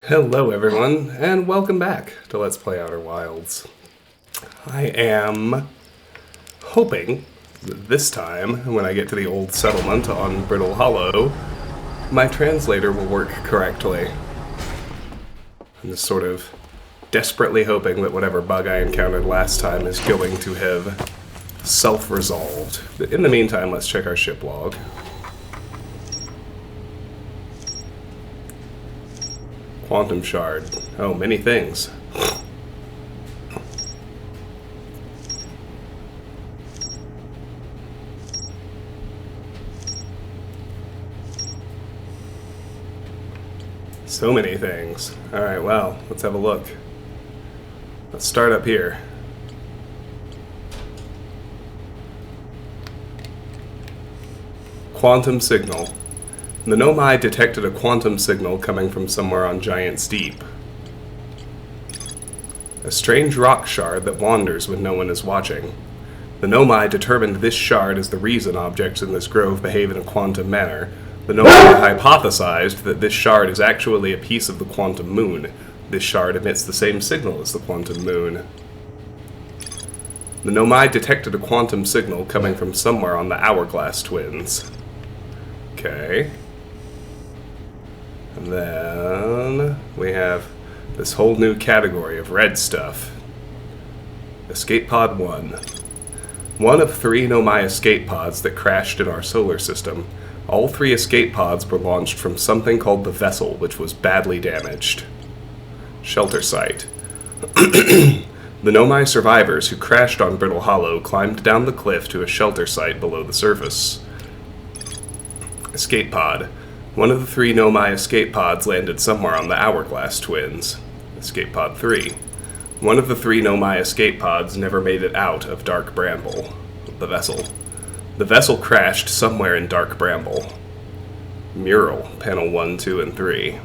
Hello everyone, and welcome back to Let's Play Outer Wilds. I am hoping that this time, when I get to the old settlement on Brittle Hollow, my translator will work correctly. I'm just sort of desperately hoping that whatever bug I encountered last time is going to have self-resolved. But in the meantime, let's check our ship log. Quantum shard. Oh, many things. So many things. Alright, well, let's have a look. Let's start up here. Quantum signal. The Nomai detected a quantum signal coming from somewhere on Giant's Deep. A strange rock shard that wanders when no one is watching. The Nomai determined this shard is the reason objects in this grove behave in a quantum manner. The Nomai hypothesized that this shard is actually a piece of the quantum moon. This shard emits the same signal as the quantum moon. The Nomai detected a quantum signal coming from somewhere on the Hourglass Twins. Okay. And then we have this whole new category of red stuff. Escape Pod 1. One of 3 Nomai escape pods that crashed in our solar system. All 3 escape pods were launched from something called the Vessel, which was badly damaged. Shelter site. The Nomai survivors who crashed on Brittle Hollow climbed down the cliff to a shelter site below the surface. Escape pod. One of the 3 Nomai escape pods landed somewhere on the Hourglass Twins. Escape pod 3. One of the 3 Nomai escape pods never made it out of Dark Bramble. The Vessel. The Vessel crashed somewhere in Dark Bramble. Mural. Panel 1, 2, and 3.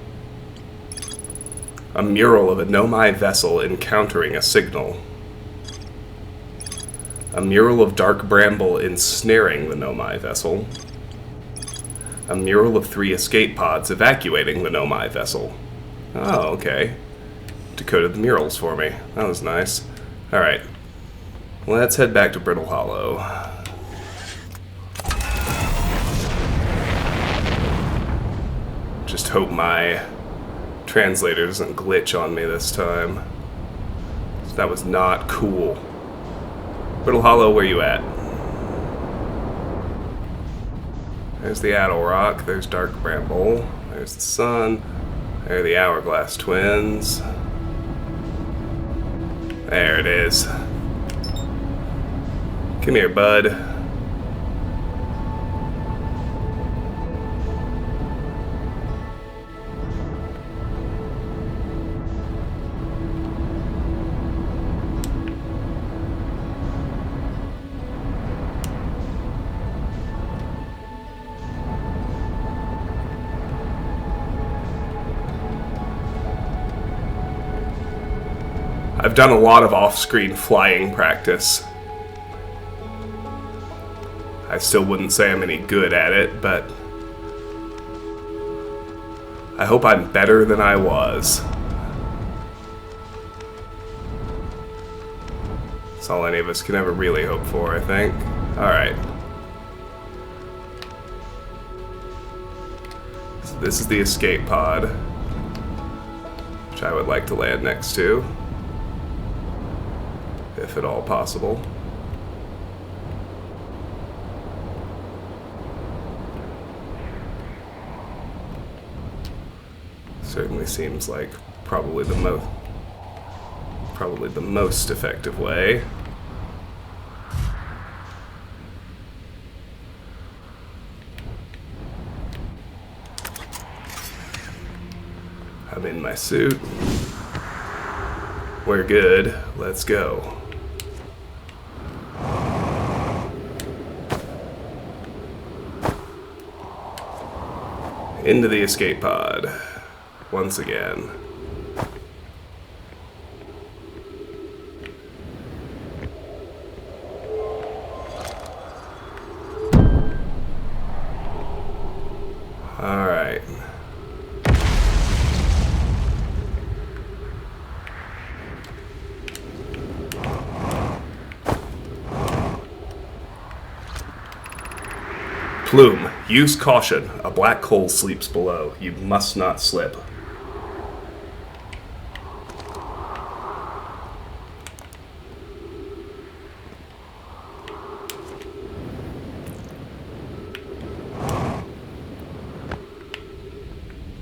A mural of a Nomai vessel encountering a signal. A mural of Dark Bramble ensnaring the Nomai vessel. A mural of 3 escape pods evacuating the Nomai vessel. Oh, okay. Decoded the murals for me. That was nice. Alright. Let's head back to Brittle Hollow. Just hope my translator doesn't glitch on me this time. That was not cool. Brittle Hollow, where you at? There's the Addle Rock, there's Dark Bramble, there's the sun, there are the Hourglass Twins. There it is. Come here, bud. I've done a lot of off-screen flying practice. I still wouldn't say I'm any good at it, but I hope I'm better than I was. That's all any of us can ever really hope for, I think. Alright. So this is the escape pod, which I would like to land next to, if at all possible. Certainly seems like probably the most effective way. I'm in my suit. We're good. Let's go. Into the escape pod. Once again. Plume, use caution. A black hole sleeps below. You must not slip.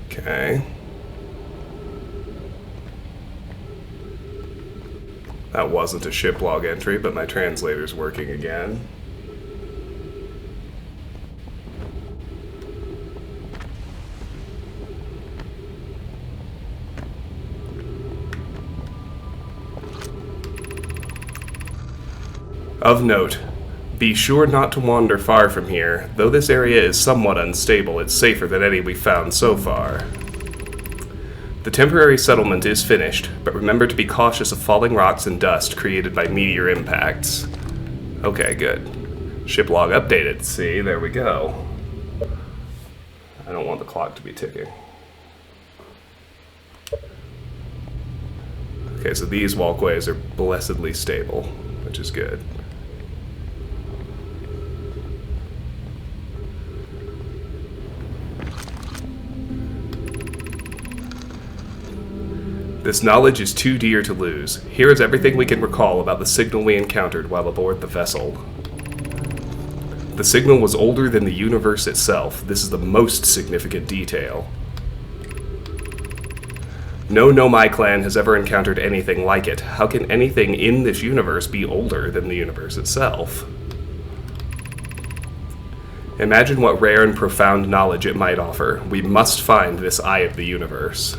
Okay. That wasn't a ship log entry, but my translator's working again. Of note, be sure not to wander far from here. Though this area is somewhat unstable, it's safer than any we've found so far. The temporary settlement is finished, but remember to be cautious of falling rocks and dust created by meteor impacts. Okay, good. Ship log updated. See, there we go. I don't want the clock to be ticking. Okay, so these walkways are blessedly stable, which is good. This knowledge is too dear to lose. Here is everything we can recall about the signal we encountered while aboard the vessel. The signal was older than the universe itself. This is the most significant detail. No Nomai clan has ever encountered anything like it. How can anything in this universe be older than the universe itself? Imagine what rare and profound knowledge it might offer. We must find this eye of the universe.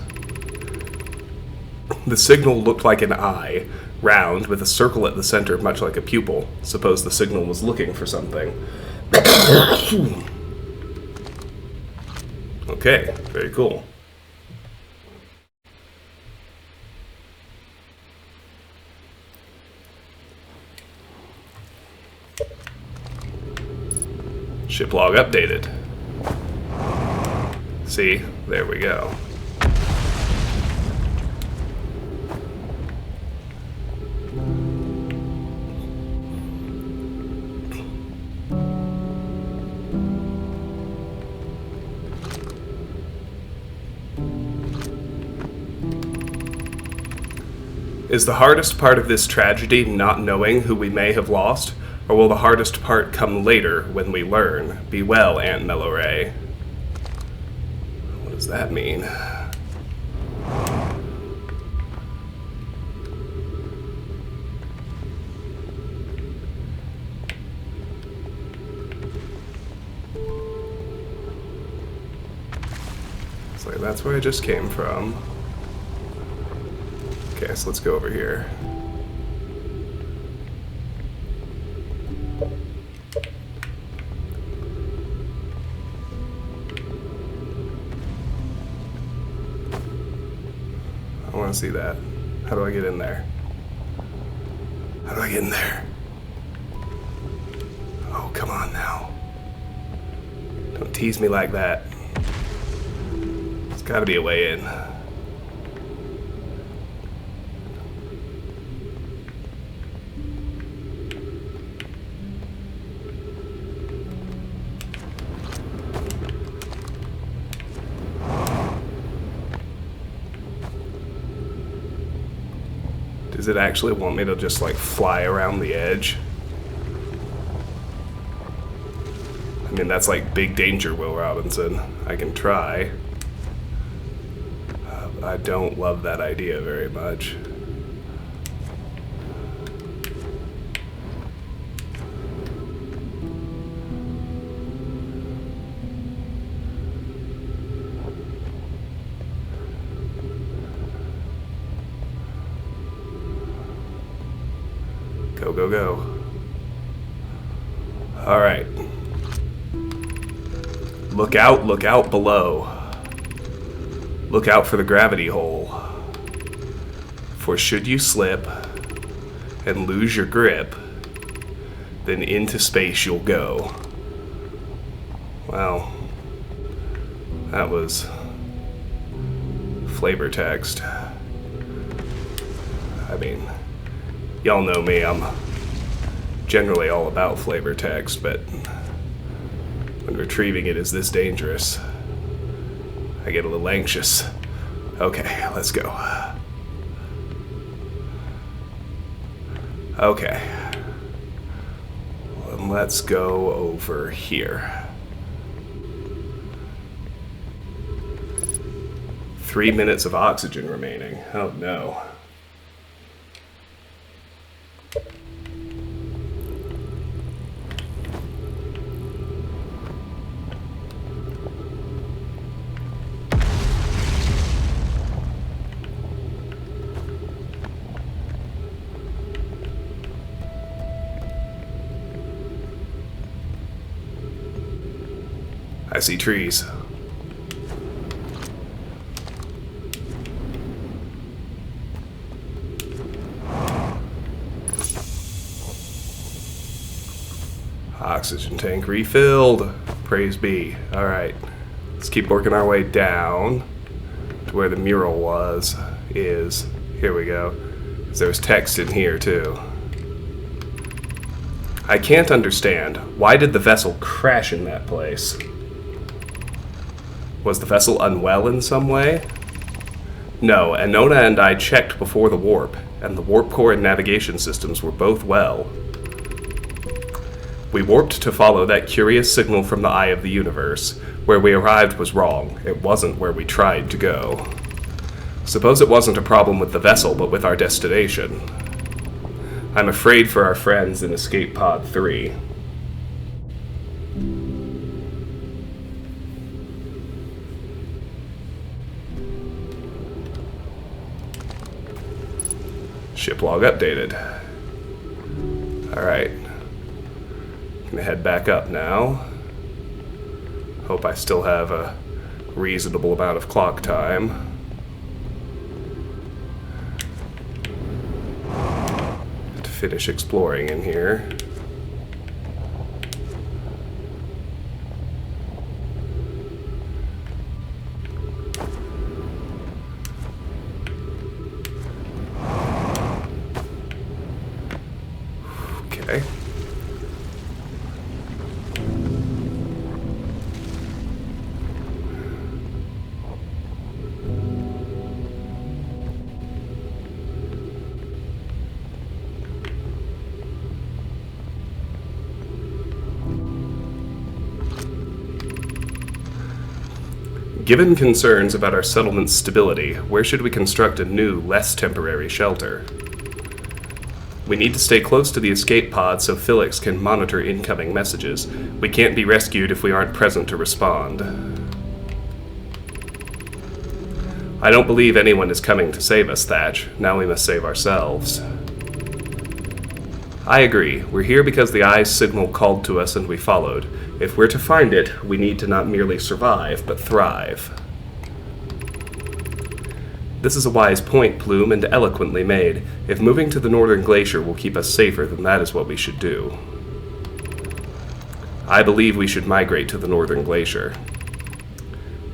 The signal looked like an eye, round, with a circle at the center, much like a pupil. Suppose the signal was looking for something. Okay, very cool. Ship log updated. See, there we go. Is the hardest part of this tragedy not knowing who we may have lost, or will the hardest part come later when we learn? Be well, Aunt Melloray. What does that mean? It's like, that's where I just came from. Okay, so let's go over here. I want to see that. How do I get in there? How do I get in there? Oh, come on now. Don't tease me like that. There's got to be a way in. Does it actually want me to just, like, fly around the edge? I mean, that's like big danger, Will Robinson. I can try. I don't love that idea very much. Go, go, go. All right. Look out below. Look out for the gravity hole. For should you slip and lose your grip, then into space you'll go. Wow. That was flavor text. I mean, y'all know me, I'm generally all about flavor text, but when retrieving it is this dangerous. I get a little anxious. Okay, let's go. Okay. Well, let's go over here. 3 minutes of oxygen remaining. Oh no. I see trees. Oxygen tank refilled. Praise be. Alright. Let's keep working our way down to where the mural is. Here we go. There's text in here too. I can't understand. Why did the vessel crash in that place? Was the vessel unwell in some way? No, Anona and I checked before the warp, and the warp core and navigation systems were both well. We warped to follow that curious signal from the eye of the universe. Where we arrived was wrong. It wasn't where we tried to go. Suppose it wasn't a problem with the vessel, but with our destination. I'm afraid for our friends in Escape Pod 3. Ship log updated. Alright. Gonna head back up now. Hope I still have a reasonable amount of clock time. To finish exploring in here. Okay. Given concerns about our settlement's stability, where should we construct a new, less temporary shelter? We need to stay close to the escape pod so Felix can monitor incoming messages. We can't be rescued if we aren't present to respond. I don't believe anyone is coming to save us, Thatch. Now we must save ourselves. I agree. We're here because the Eye's signal called to us and we followed. If we're to find it, we need to not merely survive, but thrive. This is a wise point, Plume, and eloquently made. If moving to the Northern Glacier will keep us safer, then that is what we should do. I believe we should migrate to the Northern Glacier.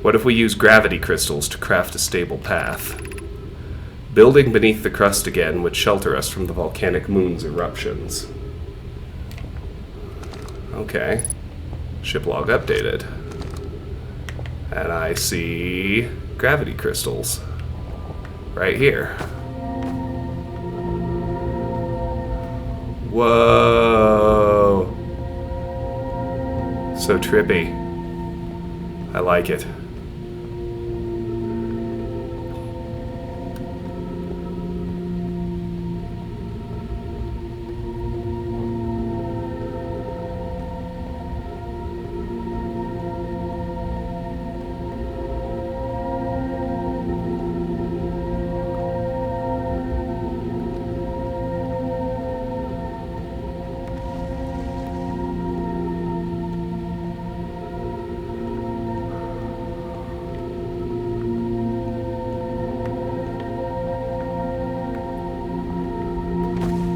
What if we use gravity crystals to craft a stable path? Building beneath the crust again would shelter us from the volcanic moon's eruptions. Okay. Ship log updated. And I see gravity crystals. Right here. Whoa. So trippy. I like it.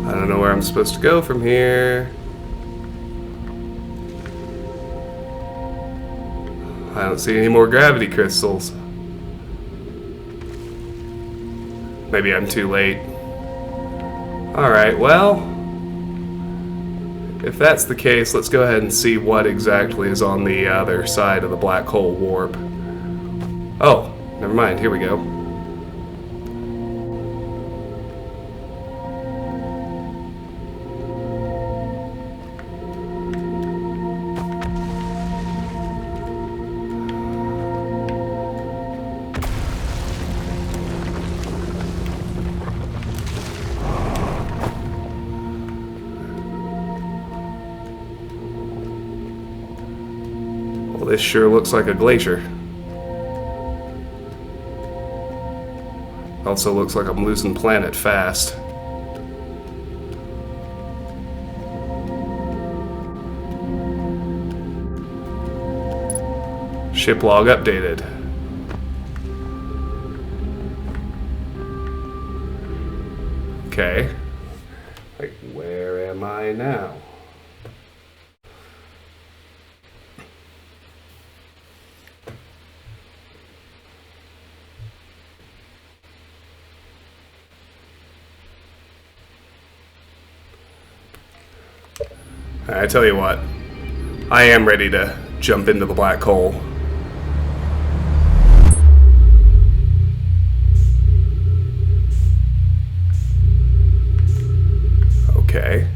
I don't know where I'm supposed to go from here. I don't see any more gravity crystals. Maybe I'm too late. Alright, well, If that's the case, let's go ahead and see what exactly is on the other side of the black hole warp. Oh, never mind. Here we go. Well, this sure looks like a glacier. Also looks like I'm losing planet fast. Ship log updated. Okay. Like, where am I now? I tell you what, I am ready to jump into the black hole. Okay.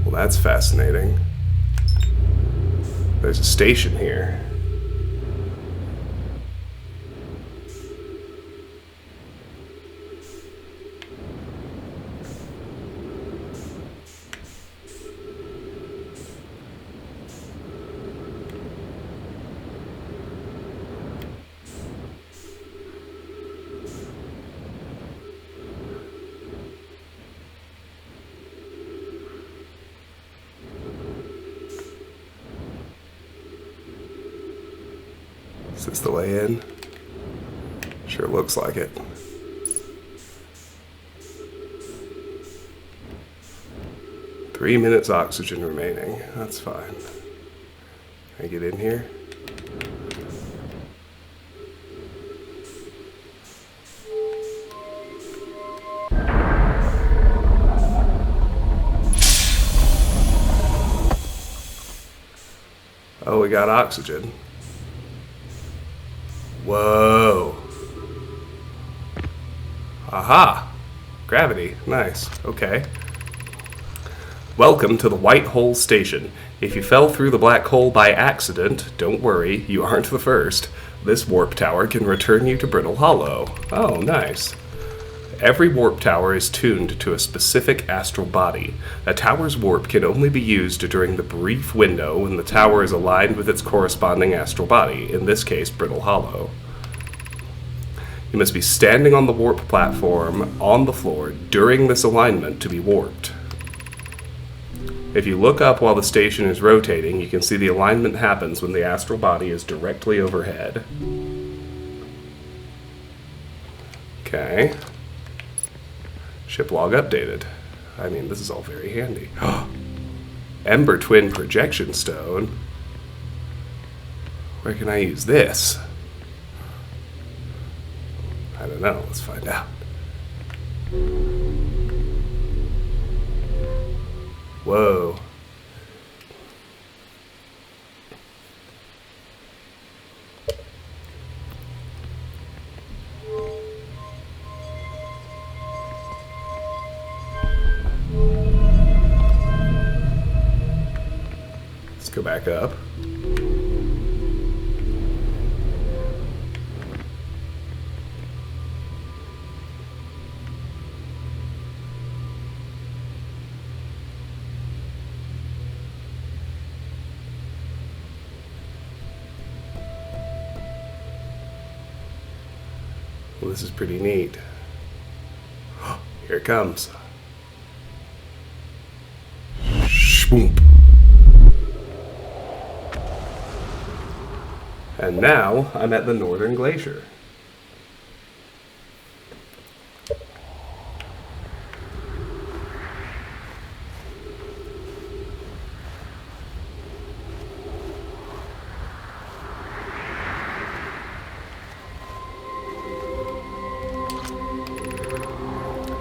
Well, that's fascinating. There's a station here. Is this the way in? Sure looks like it. Three minutes oxygen remaining. That's fine. Can I get in here? Oh, we got oxygen. Whoa. Aha. Gravity. Nice. Okay. Welcome to the White Hole Station. If you fell through the black hole by accident, don't worry, you aren't the first. This warp tower can return you to Brittle Hollow. Oh, nice. Every warp tower is tuned to a specific astral body. A tower's warp can only be used during the brief window when the tower is aligned with its corresponding astral body, in this case, Brittle Hollow. You must be standing on the warp platform on the floor during this alignment to be warped. If you look up while the station is rotating, you can see the alignment happens when the astral body is directly overhead. Okay. Ship log updated. I mean, this is all very handy. Ember Twin Projection Stone. Where can I use this? I don't know. Let's find out. Whoa. Let's go back up. Well, this is pretty neat. Here it comes. Shboomp. And now I'm at the Northern Glacier.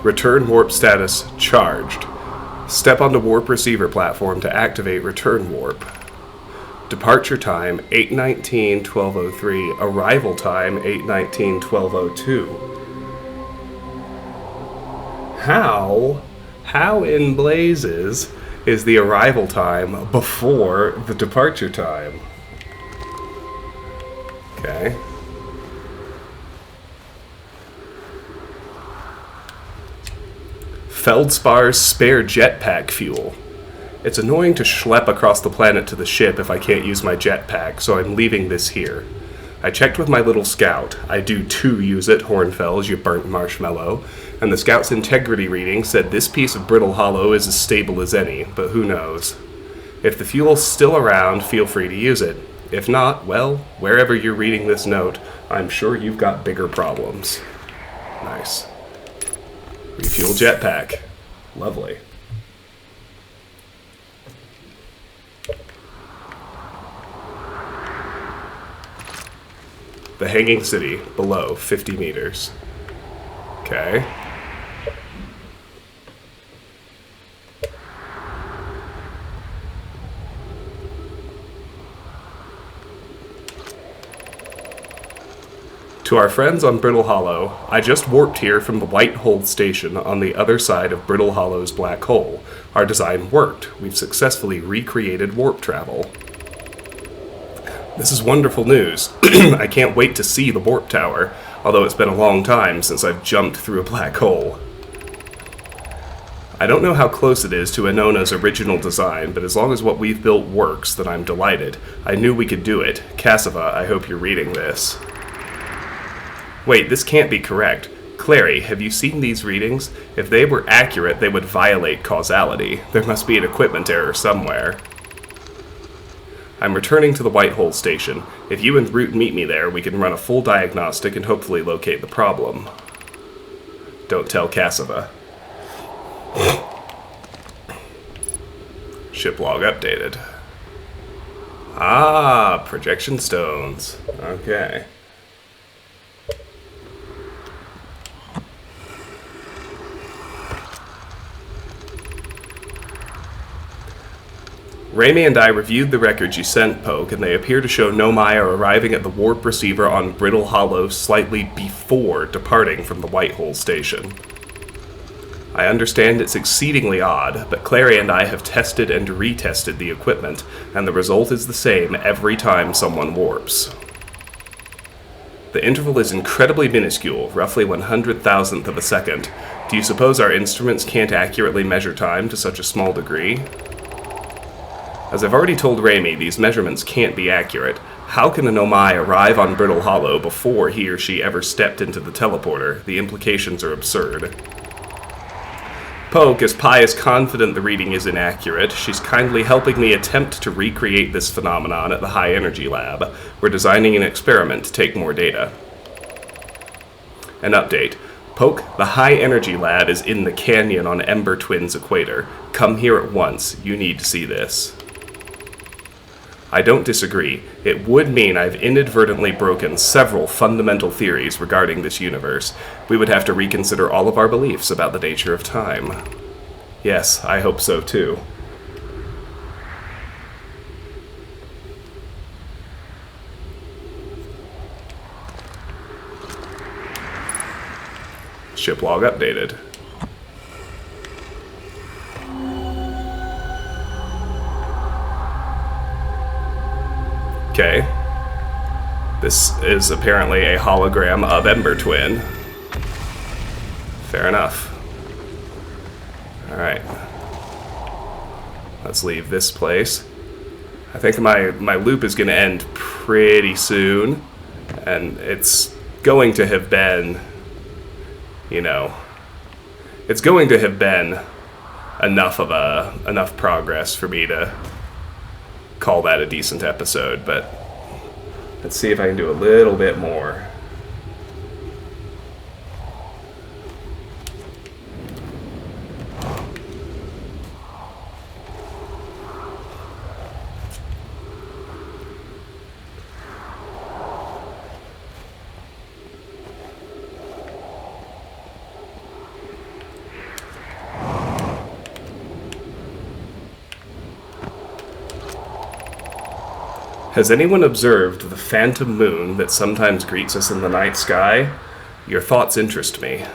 Return warp status charged. Step onto warp receiver platform to activate return warp. Departure time 8:19:12:03. Arrival time 8:19:12:02. How in blazes is the arrival time before the departure time? Okay. Feldspar's spare jetpack fuel. It's annoying to schlep across the planet to the ship if I can't use my jetpack, so I'm leaving this here. I checked with my little scout. I do too use it, Hornfells, you burnt marshmallow. And the scout's integrity reading said this piece of brittle hollow is as stable as any, but who knows. If the fuel's still around, feel free to use it. If not, well, wherever you're reading this note, I'm sure you've got bigger problems. Nice. Refuel jetpack. Lovely. The Hanging City, below 50 meters. Okay. To our friends on Brittle Hollow, I just warped here from the White Hole Station on the other side of Brittle Hollow's black hole. Our design worked. We've successfully recreated warp travel. This is wonderful news. I can't wait to see the warp tower, although it's been a long time since I've jumped through a black hole. I don't know how close it is to Enona's original design, but as long as what we've built works, then I'm delighted. I knew we could do it. Cassava, I hope you're reading this. Wait, this can't be correct. Clary, have you seen these readings? If they were accurate, they would violate causality. There must be an equipment error somewhere. I'm returning to the White Hole Station. If you and Root meet me there, we can run a full diagnostic and hopefully locate the problem. Don't tell Cassava. Ship log updated. Ah, projection stones. Okay. Raimi and I reviewed the records you sent, Poke, and they appear to show Nomai are arriving at the warp receiver on Brittle Hollow slightly before departing from the White Hole Station. I understand it's exceedingly odd, but Clary and I have tested and retested the equipment, and the result is the same every time someone warps. The interval is incredibly minuscule, roughly 100,000th of a second. Do you suppose our instruments can't accurately measure time to such a small degree? As I've already told Raimi, these measurements can't be accurate. How can a Nomai arrive on Brittle Hollow before he or she ever stepped into the teleporter? The implications are absurd. Poke, as Pi is confident the reading is inaccurate, she's kindly helping me attempt to recreate this phenomenon at the High Energy Lab. We're designing an experiment to take more data. An update. Poke, the High Energy Lab is in the canyon on Ember Twin's equator. Come here at once. You need to see this. I don't disagree. It would mean I've inadvertently broken several fundamental theories regarding this universe. We would have to reconsider all of our beliefs about the nature of time. Yes, I hope so too. Ship log updated. Okay. This is apparently a hologram of Ember Twin. Fair enough. Alright. Let's leave this place. I think my loop is going to end pretty soon. And it's going to have been, you know, it's going to have been enough progress for me to call that a decent episode, but let's see if I can do a little bit more. Has anyone observed the phantom moon that sometimes greets us in the night sky? Your thoughts interest me.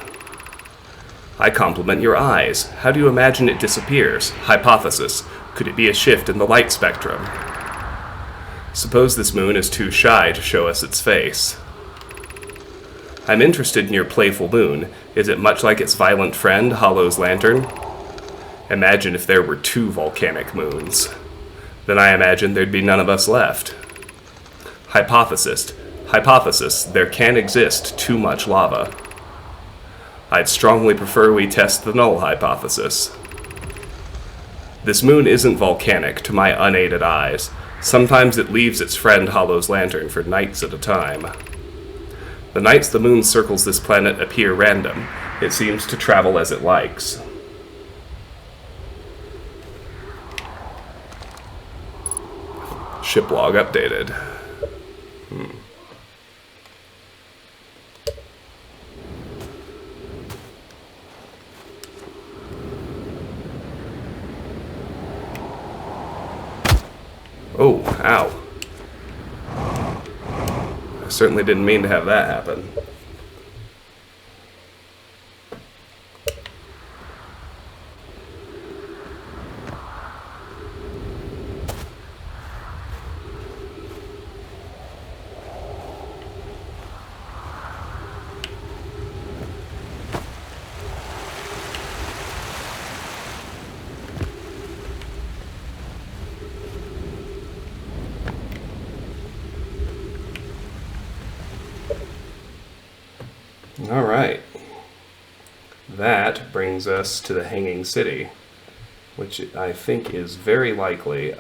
I compliment your eyes. How do you imagine it disappears? Hypothesis. Could it be a shift in the light spectrum? Suppose this moon is too shy to show us its face. I'm interested in your playful moon. Is it much like its violent friend, Hollow's lantern? Imagine if there were 2 volcanic moons. Then I imagine there'd be none of us left. Hypothesis. Hypothesis. There can exist too much lava. I'd strongly prefer we test the null hypothesis. This moon isn't volcanic to my unaided eyes. Sometimes it leaves its friend Hollow's lantern for nights at a time. The nights the moon circles this planet appear random. It seems to travel as it likes. Ship log updated. Oh, ow. I certainly didn't mean to have that happen. All right. That brings us to the Hanging City, which I think is very likely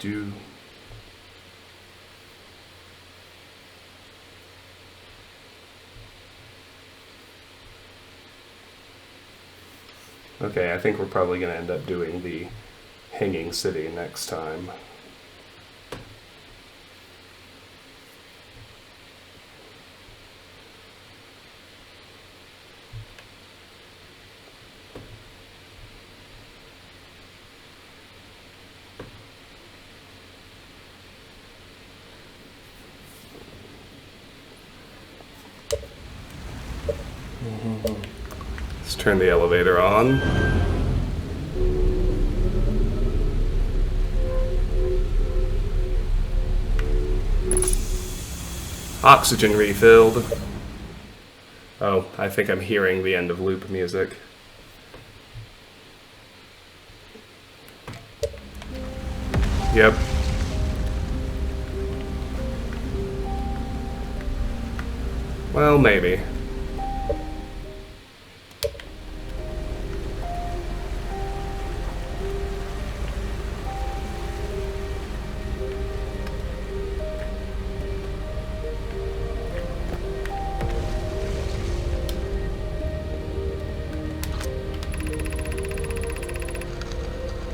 do. Okay, I think we're probably going to end up doing the Hanging City next time. Let's turn the elevator on. Oxygen refilled. Oh, I think I'm hearing the end of loop music. Yep. Well, maybe.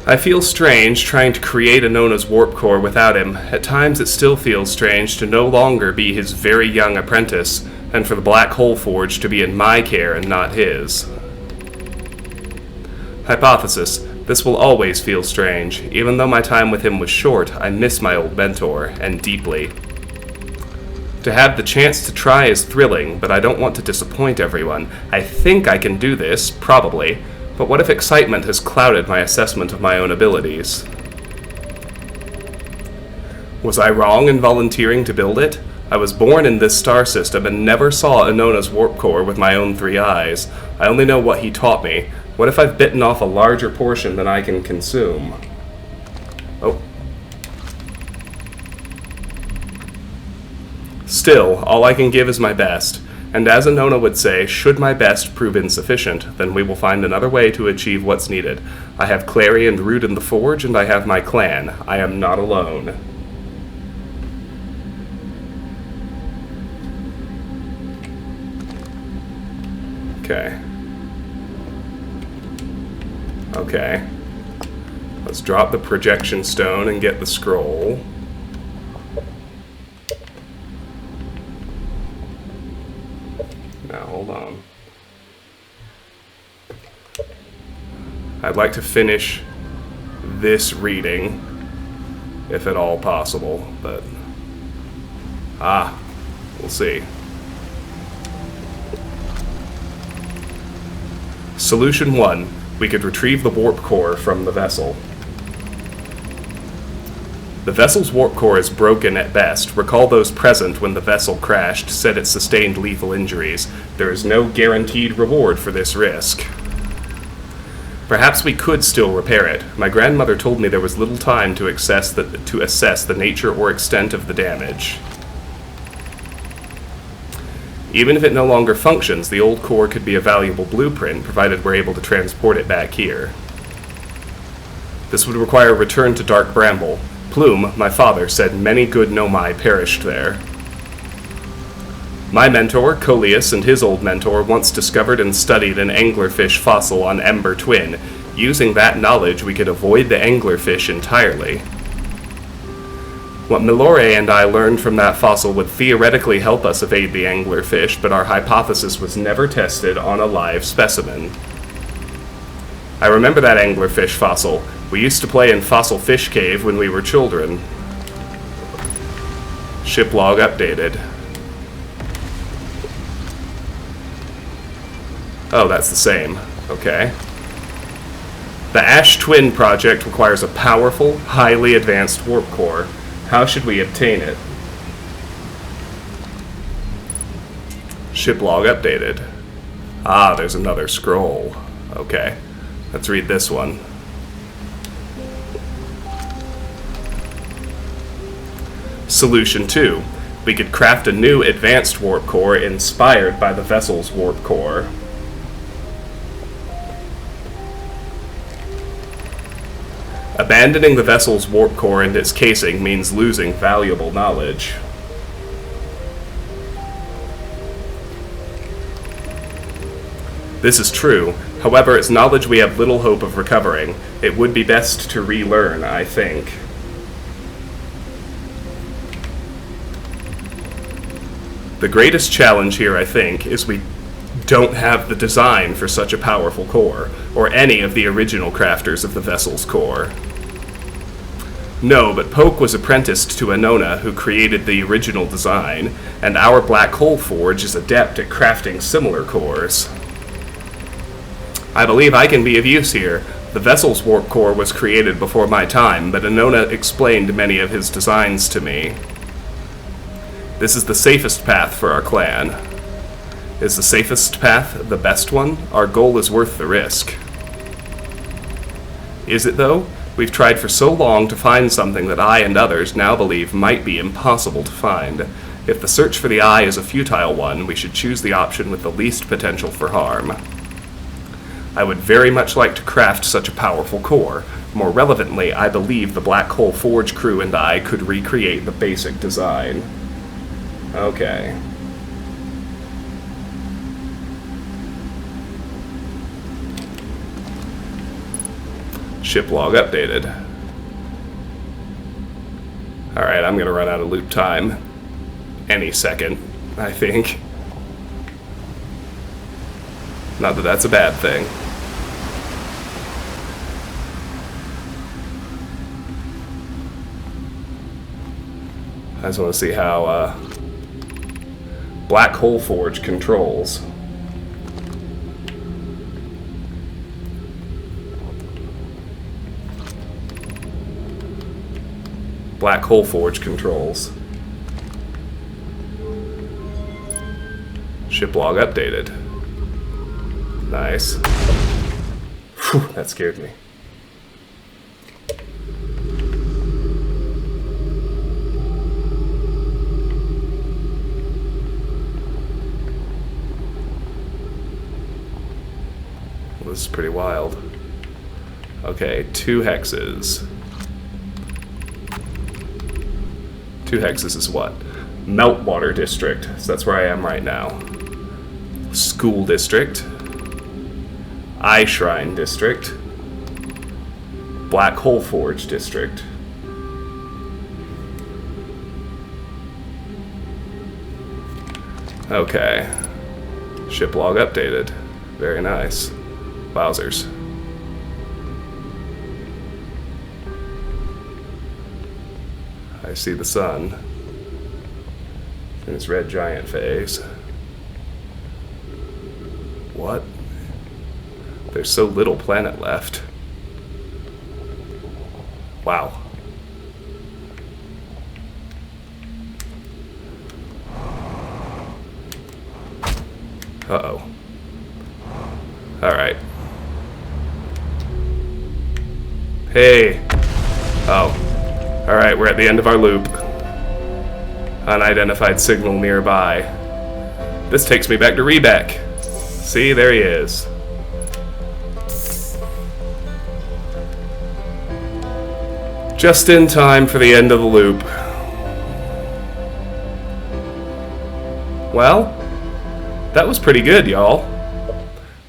I feel strange trying to create a Nona's warp core without him. At times it still feels strange to no longer be his very young apprentice, and for the Black Hole Forge to be in my care and not his. Hypothesis. This will always feel strange. Even though my time with him was short, I miss my old mentor, and deeply. To have the chance to try is thrilling, but I don't want to disappoint everyone. I think I can do this, probably. But what if excitement has clouded my assessment of my own abilities? Was I wrong in volunteering to build it? I was born in this star system and never saw Anona's warp core with my own 3 eyes. I only know what he taught me. What if I've bitten off a larger portion than I can consume? Oh. Still, all I can give is my best. And as Anona would say, should my best prove insufficient, then we will find another way to achieve what's needed. I have Clary and Root in the Forge, and I have my clan. I am not alone. Okay. Okay. Let's drop the projection stone and get the scroll. Now, hold on. I'd like to finish this reading, if at all possible, but... we'll see. Solution 1. We could retrieve the warp core from the vessel. The vessel's warp core is broken at best. Recall those present when the vessel crashed said it sustained lethal injuries. There is no guaranteed reward for this risk. Perhaps we could still repair it. My grandmother told me there was little time to assess the nature or extent of the damage. Even if it no longer functions, the old core could be a valuable blueprint, provided we're able to transport it back here. This would require a return to Dark Bramble. Plume, my father, said many good Nomai perished there. My mentor, Coleus, and his old mentor once discovered and studied an anglerfish fossil on Ember Twin. Using that knowledge, we could avoid the anglerfish entirely. What Milore and I learned from that fossil would theoretically help us evade the anglerfish, but our hypothesis was never tested on a live specimen. I remember that anglerfish fossil. We used to play in Fossil Fish Cave when we were children. Ship log updated. Oh, that's the same. Okay. The Ash Twin project requires a powerful, highly advanced warp core. How should we obtain it? Ship log updated. There's another scroll. Okay. Let's read this one. Solution 2. We could craft a new advanced warp core inspired by the vessel's warp core. Abandoning the vessel's warp core and its casing means losing valuable knowledge. This is true. However, it's knowledge we have little hope of recovering. It would be best to relearn, I think. The greatest challenge here, I think, is we don't have the design for such a powerful core, or any of the original crafters of the vessel's core. No, but Poke was apprenticed to Anona, who created the original design, and our Black Hole Forge is adept at crafting similar cores. I believe I can be of use here. The vessel's warp core was created before my time, but Anona explained many of his designs to me. This is the safest path for our clan. Is the safest path the best one? Our goal is worth the risk. Is it, though? We've tried for so long to find something that I and others now believe might be impossible to find. If the search for the eye is a futile one, we should choose the option with the least potential for harm. I would very much like to craft such a powerful core. More relevantly, I believe the Black Hole Forge crew and I could recreate the basic design. Okay. Ship log updated. Alright, I'm gonna run out of loop time any second, I think. Not that that's a bad thing. I just want to see how Black Hole Forge controls. Black Hole Forge controls. Ship log updated. Nice. Whew, that scared me. this is pretty wild. Okay, 2 hexes. 2 hexes is what? Meltwater District. So that's where I am right now. School District. Eye Shrine District. Black Hole Forge District. Okay. Ship log updated. Very nice. Wowzers. I see the sun in its red giant phase. What? There's so little planet left. Wow. Uh-oh. Alright. Hey! Oh. Alright, we're at the end of our loop. Unidentified signal nearby. This takes me back to Rebeck. See, there he is. Just in time for the end of the loop. Well, that was pretty good, y'all.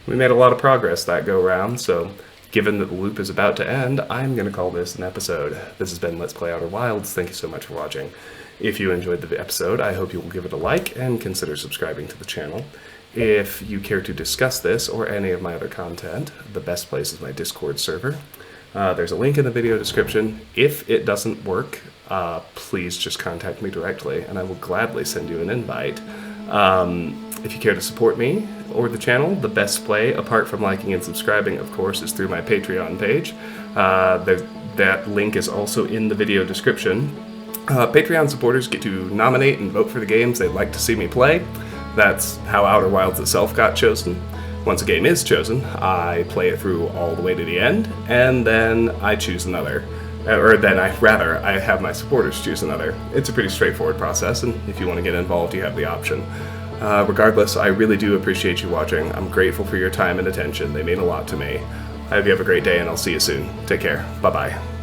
We made a lot of progress that go-round, so given that the loop is about to end, I'm going to call this an episode. This has been Let's Play Outer Wilds. Thank you so much for watching. If you enjoyed the episode, I hope you will give it a like and consider subscribing to the channel. If you care to discuss this or any of my other content, the best place is my Discord server. There's a link in the video description. If it doesn't work, please just contact me directly, and I will gladly send you an invite. If you care to support me or the channel, the best way, apart from liking and subscribing, of course, is through my Patreon page. That link is also in the video description. Patreon supporters get to nominate and vote for the games they'd like to see me play. That's how Outer Wilds itself got chosen. Once a game is chosen, I play it through all the way to the end, and then I choose another. I have my supporters choose another. It's a pretty straightforward process, and if you want to get involved, you have the option. Regardless, I really do appreciate you watching. I'm grateful for your time and attention. They mean a lot to me. I hope you have a great day, and I'll see you soon. Take care. Bye-bye.